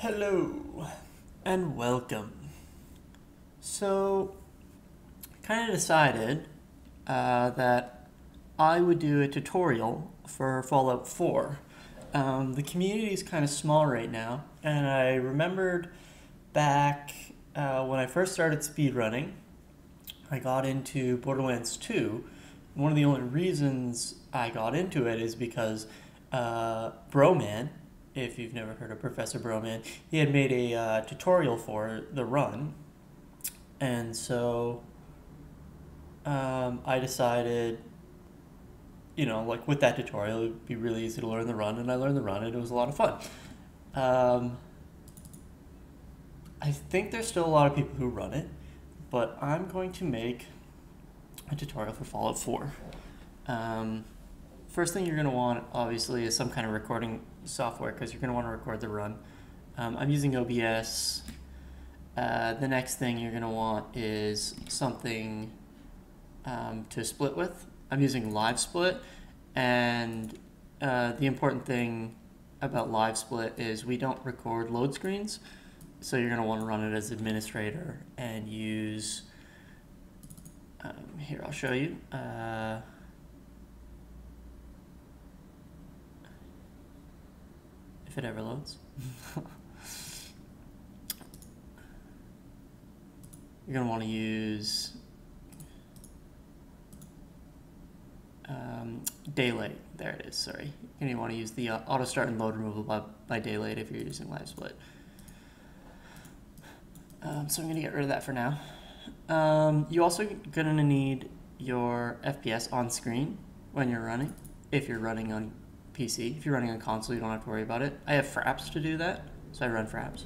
Hello and welcome. So, kind of decided that I would do a tutorial for Fallout 4. The community is kind of small right now, and I remembered back when I first started speedrunning, I got into Borderlands 2. One of the only reasons I got into it is because Broman, if you've never heard of Professor Broman, he had made a tutorial for the run, and so I decided, like with that tutorial, it would be really easy to learn the run, and I learned the run, and it was a lot of fun. I think there's still a lot of people who run it, but I'm going to make a tutorial for Fallout 4. First thing you're going to want, obviously, is some kind of recording software, because you're going to want to record the run. I'm using OBS. The next thing you're going to want is something to split with. I'm using Live Split, and the important thing about Live Split is we don't record load screens, so you're going to want to run it as administrator and use, here I'll show you, if it ever loads. You're going to want to use Daylight. There it is, sorry. You're going to want to use the auto start and load removal by Daylight if you're using Live Split. So I'm going to get rid of that for now. You also going to need your FPS on screen when you're running, if you're running on PC. If you're running on console, you don't have to worry about it. I have Fraps to do that, so I run Fraps.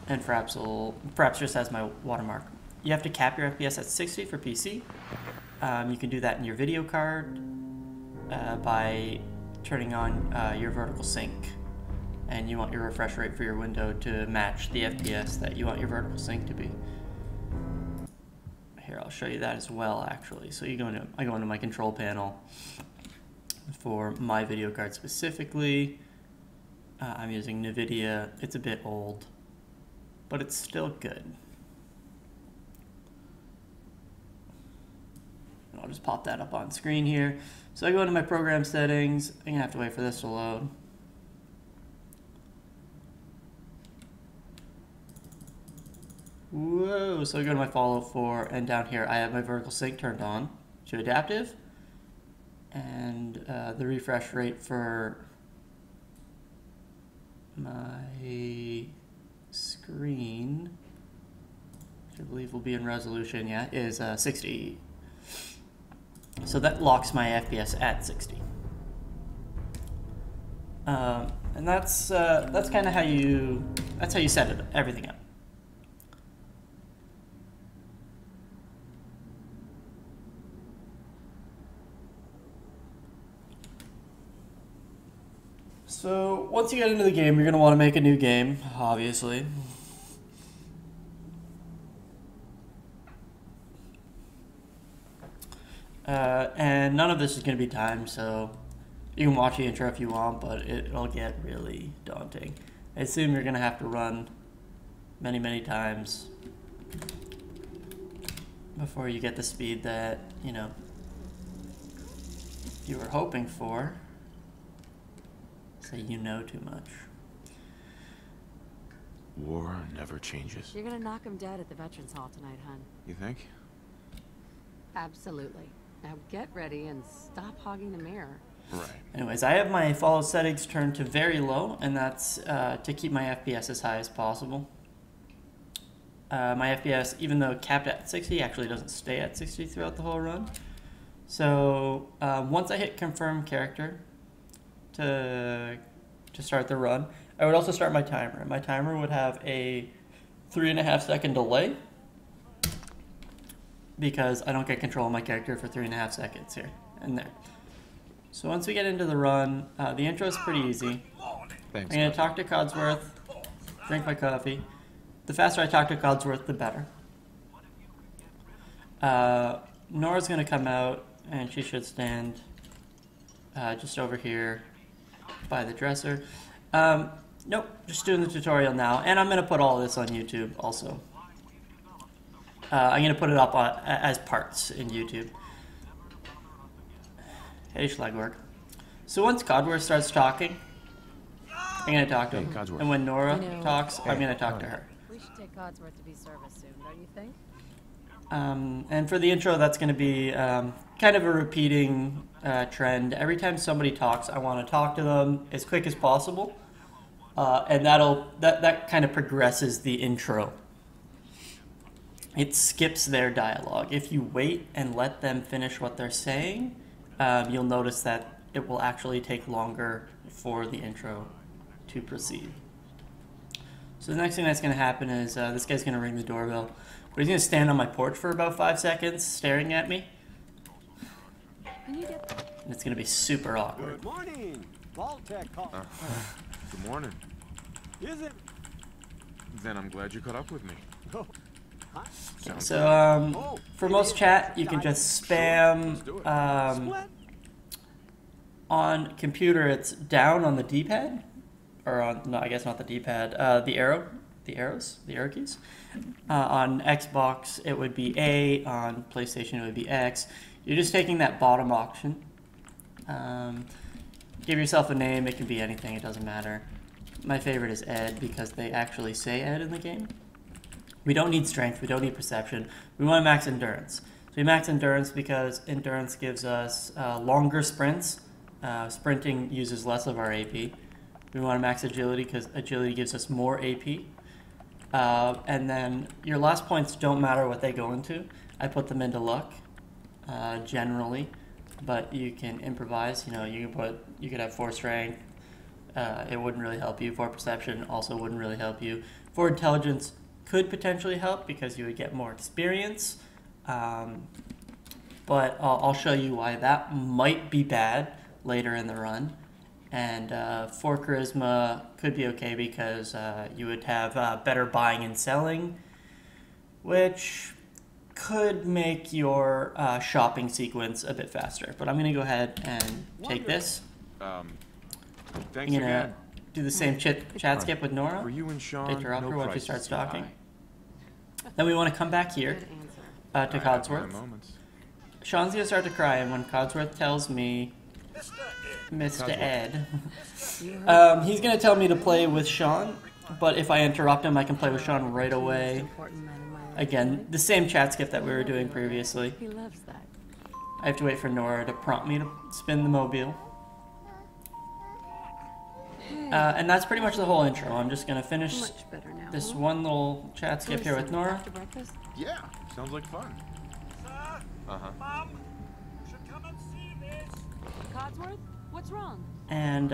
And Fraps just has my watermark. You have to cap your FPS at 60 for PC. You can do that in your video card by turning on your vertical sync. And you want your refresh rate for your window to match the FPS that you want your vertical sync to be. Here, I'll show you that as well, actually. So I go into my control panel for my video card specifically. I'm using NVIDIA. It's a bit old, but it's still good. And I'll just pop that up on screen here. So I go into my program settings. I'm gonna have to wait for this to load. Whoa, so I go to my Fallout 4, and down here I have my vertical sync turned on to adaptive, and the refresh rate for my screen, which I believe will be in resolution, yeah, is 60. So that locks my FPS at 60. And that's kind of how you set everything up. So once you get into the game, you're going to want to make a new game, obviously. And none of this is going to be timed, so you can watch the intro if you want, but it'll get really daunting. I assume you're going to have to run many, many times before you get the speed that, you were hoping for. So you know too much. War never changes. You're gonna knock him dead at the Veterans Hall tonight, hon. You think? Absolutely. Now get ready and stop hogging the mirror. Right. Anyways, I have my Fallout settings turned to very low, and that's to keep my FPS as high as possible. My FPS, even though capped at 60, actually doesn't stay at 60 throughout the whole run. So once I hit confirm character to start the run, I would also start my timer. My timer would have a 3.5 second delay because I don't get control of my character for 3.5 seconds here and there. So once we get into the run, the intro is pretty easy. Thanks. I'm going to talk to Codsworth, drink my coffee. The faster I talk to Codsworth, the better. Nora's going to come out, and she should stand just over here by the dresser. Nope, just doing the tutorial now, and I'm gonna put all this on YouTube also. I'm gonna put it up as parts in YouTube. Hey, Schlagwork. So once Codsworth starts talking, I'm gonna talk to him, Codsworth. and when Nora talks, I'm gonna talk to her. We should take Codsworth to be serviced soon, don't you think? And for the intro, that's going to be kind of a repeating trend. Every time somebody talks, I want to talk to them as quick as possible, and that kind of progresses the intro. It skips their dialogue. If you wait and let them finish what they're saying, you'll notice that it will actually take longer for the intro to proceed. So the next thing that's going to happen is this guy's going to ring the doorbell. But he's going to stand on my porch for about 5 seconds, staring at me. Can you get... And it's going to be super awkward. Good morning. Vault-Tec call. Good morning. Is it? Then I'm glad you caught up with me. Oh. Huh? Sounds So for most chat, you can just spam Split? on computer. It's down on the D-pad, or on no, I guess not the D-pad. The arrow keys. On Xbox, it would be A. On PlayStation, it would be X. You're just taking that bottom option. Give yourself a name. It can be anything. It doesn't matter. My favorite is Ed because they actually say Ed in the game. We don't need strength. We don't need perception. We want to max endurance. So we max endurance because endurance gives us longer sprints. Sprinting uses less of our AP. We want to max agility because agility gives us more AP. And then your last points don't matter what they go into. I put them into luck, generally, but you can improvise. You know, you could have 4 strength. It wouldn't really help you. 4 perception also wouldn't really help you. 4 intelligence could potentially help because you would get more experience. But I'll show you why that might be bad later in the run. And 4 charisma could be okay because you would have better buying and selling, which could make your shopping sequence a bit faster. But I'm going to go ahead and take this. Thanks I'm going to again. do the same chat skip with Nora. For you and Sean, Interrupt no her once she price starts is too talking. high. Then we want to come back here Good answer. to I have my Codsworth. moments. Sean's going to start to cry, and when Codsworth tells me, Mr. Codsworth. Ed, You heard he's going to tell me to play with Sean, but if I interrupt him, I can play with Sean right the most away. important man in my life, Again, right? the same chat skip that we were doing previously. He loves that. I have to wait for Nora to prompt me to spin the mobile. And that's pretty much the whole intro. I'm just going to finish Much better now. this huh? one little chat skip here with Listen, Nora. after breakfast? Yeah, sounds like fun. Mom, you should come and see this. Codsworth, what's wrong? And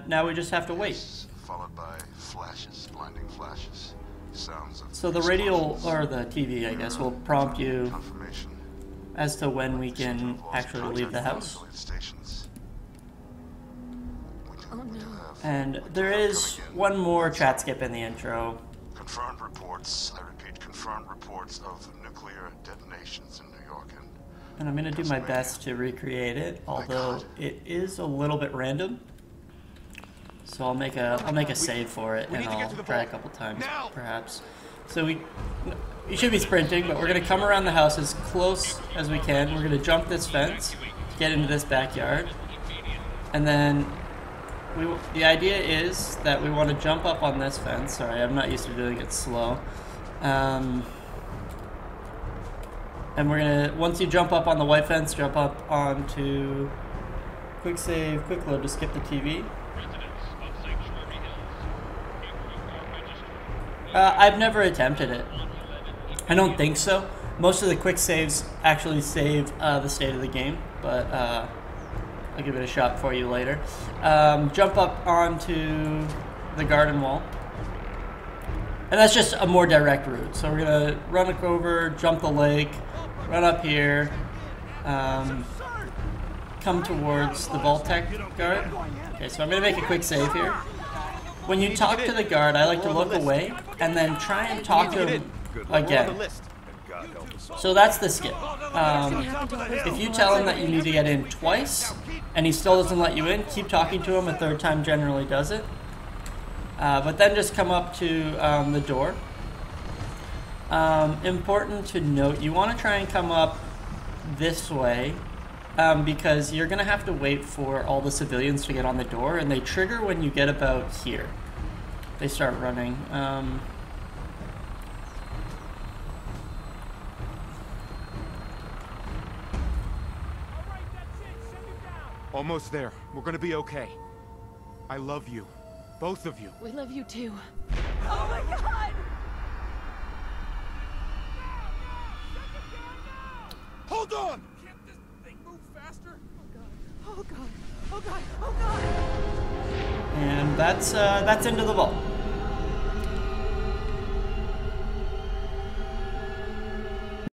now we just have to wait. Followed by flashes, blinding flashes, sounds of So the radio, or the TV, I guess, will prompt you confirmation. as to when we can actually leave the house. Isolate stations. Oh no. And there is one more chat skip in the intro. Confirmed reports, I repeat, confirmed reports of nuclear detonations in New York And I'm going to do my best to recreate it, although it is a little bit random. So I'll make a save for it, and I'll try a couple times, perhaps. So we should be sprinting, but we're going to come around the house as close as we can. We're going to jump this fence to get into this backyard. And then the idea is that we want to jump up on this fence. Sorry, I'm not used to doing it slow. And we're gonna, once you jump up on the white fence, jump up onto quick save, quick load to skip the TV. I've never attempted it. I don't think so. Most of the quick saves actually save the state of the game, but I'll give it a shot for you later. Jump up onto the garden wall. And that's just a more direct route. So we're gonna run over, jump the lake, run up here, come towards the Vault-Tec guard. Okay, so I'm gonna make a quick save here. When you talk to the guard, I like to look away and then try and talk to him again. So that's the skip. If you tell him that you need to get in twice, and he still doesn't let you in, keep talking to him. A third time generally does it. But then just come up to the door. Important to note, you want to try and come up this way, because you're going to have to wait for all the civilians to get on the door, and they trigger when you get about here. They start running. Almost there. We're gonna be okay. I love you. Both of you. We love you too. Oh my god! Hold on! Can't this thing move faster? Oh god. Oh god. Oh god. Oh god. And that's into the vault.